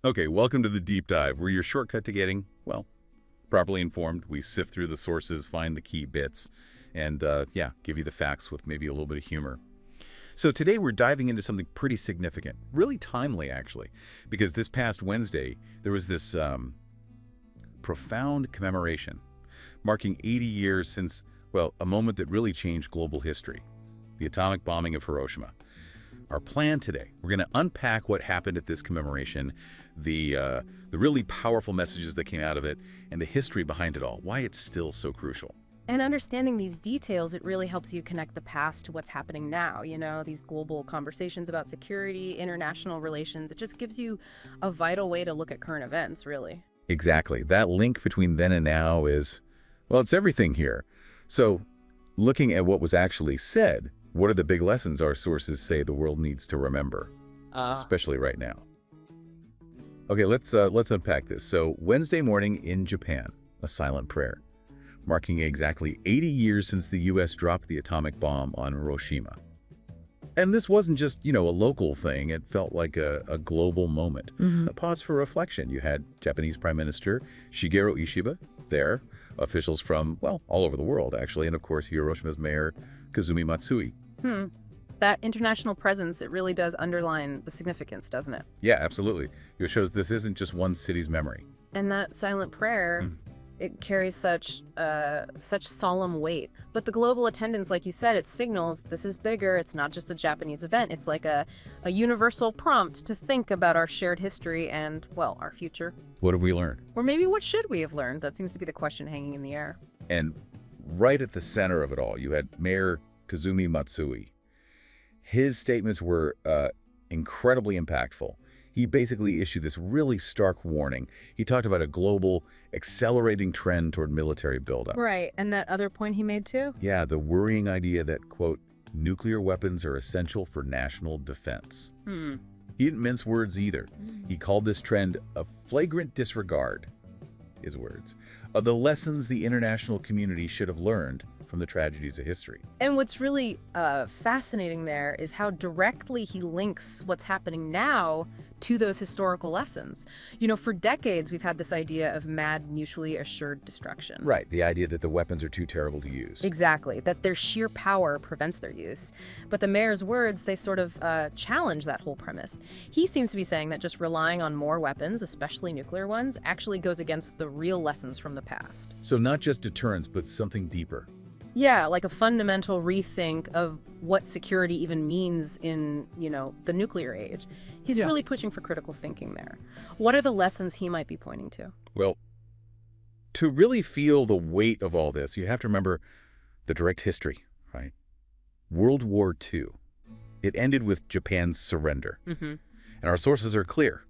Okay, welcome to the deep dive. We're your shortcut to getting, well, properly informed. We sift through the sources, find the key bits, and yeah, give you the facts with maybe a little bit of humor. So today we're diving into something pretty significant, really timely actually, because this past Wednesday there was this profound commemoration marking 80 years since, well, a moment that really changed global history, the atomic bombing of Hiroshima. Our plan today, we're going to unpack what happened at this commemoration, the really powerful messages that came out of it, and the history behind it all, why it's still so crucial. And understanding these details, it really helps you connect the past to what's happening now, these global conversations about security, international relations. It just gives you a vital way to look at current events, really. Exactly. That link between then and now is, well, it's everything here. So looking at what was actually said, what are the big lessons our sources say the world needs to remember, especially right now? Okay, let's unpack this. So Wednesday morning in Japan, a silent prayer, marking exactly 80 years since the U.S. dropped the atomic bomb on Hiroshima. And this wasn't just, a local thing. It felt like a global moment. A pause for reflection. You had Japanese Prime Minister Shigeru Ishiba there, officials from, well, all over the world, actually, and of course, Hiroshima's mayor, Kazumi Matsui. That international presence, it really does underline the significance, doesn't it? Yeah, absolutely. It shows this isn't just one city's memory. And that silent prayer, it carries such solemn weight. But the global attendance, like you said, it signals this is bigger. It's not just a Japanese event. It's like a universal prompt to think about our shared history and, well, our future. What have we learned? Or maybe what should we have learned? That seems to be the question hanging in the air. And right at the center of it all, you had Mayor Kazumi Matsui. His statements were incredibly impactful. He basically issued this really stark warning. He talked about a global, accelerating trend toward military buildup. Right, and that other point he made too? Yeah, the worrying idea that, quote, nuclear weapons are essential for national defense. He didn't mince words either. He called this trend a flagrant disregard, his words, of the lessons the international community should have learned from the tragedies of history. And what's really fascinating there is how directly he links what's happening now to those historical lessons. For decades, we've had this idea of mad, mutually assured destruction. Right, the idea that the weapons are too terrible to use. Exactly, that their sheer power prevents their use. But the mayor's words, they sort of challenge that whole premise. He seems to be saying that just relying on more weapons, especially nuclear ones, actually goes against the real lessons from the past. So not just deterrence, but something deeper. Yeah, like a fundamental rethink of what security even means in, the nuclear age. He's really pushing for critical thinking there. What are the lessons he might be pointing to? Well, to really feel the weight of all this, you have to remember the direct history, right? World War II. It ended with Japan's surrender. And our sources are clear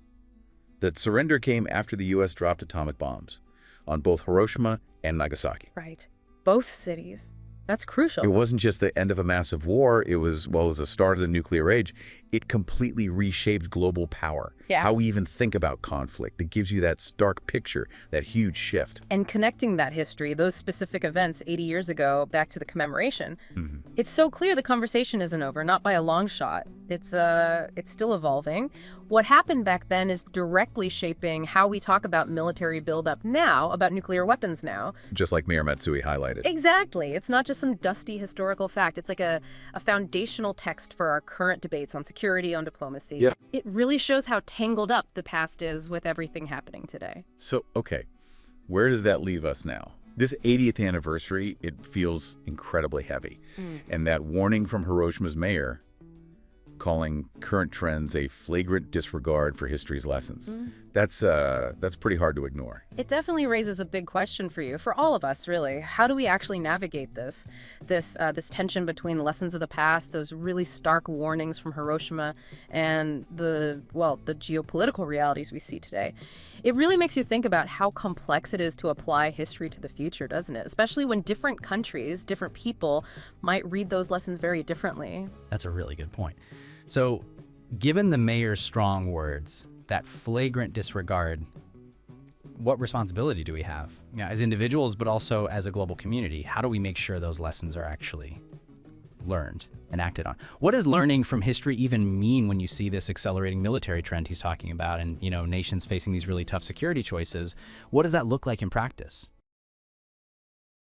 that surrender came after the U.S. dropped atomic bombs on both Hiroshima and Nagasaki. Right. Both cities. That's crucial. It wasn't just the end of a massive war. It was the start of the nuclear age. It completely reshaped global power. Yeah. How we even think about conflict. It gives you that stark picture, that huge shift. And connecting that history, those specific events 80 years ago, back to the commemoration, it's so clear the conversation isn't over, not by a long shot. It's still evolving. What happened back then is directly shaping how we talk about military buildup now, about nuclear weapons now. Just like Mayor Matsui highlighted. Exactly. It's not just some dusty historical fact. It's like a foundational text for our current debates on security, on diplomacy. Yeah. It really shows how tangled up the past is with everything happening today. So, okay, where does that leave us now? This 80th anniversary, it feels incredibly heavy. And that warning from Hiroshima's mayor, calling current trends a flagrant disregard for history's lessons. That's pretty hard to ignore. It definitely raises a big question for you, for all of us, really. How do we actually navigate this tension between lessons of the past, those really stark warnings from Hiroshima, and the geopolitical realities we see today? It really makes you think about how complex it is to apply history to the future, doesn't it? Especially when different countries, different people might read those lessons very differently. That's a really good point. So, given the mayor's strong words, that flagrant disregard, what responsibility do we have, as individuals, but also as a global community? How do we make sure those lessons are actually learned and acted on. What does learning from history even mean when you see this accelerating military trend he's talking about and, nations facing these really tough security choices? What does that look like in practice?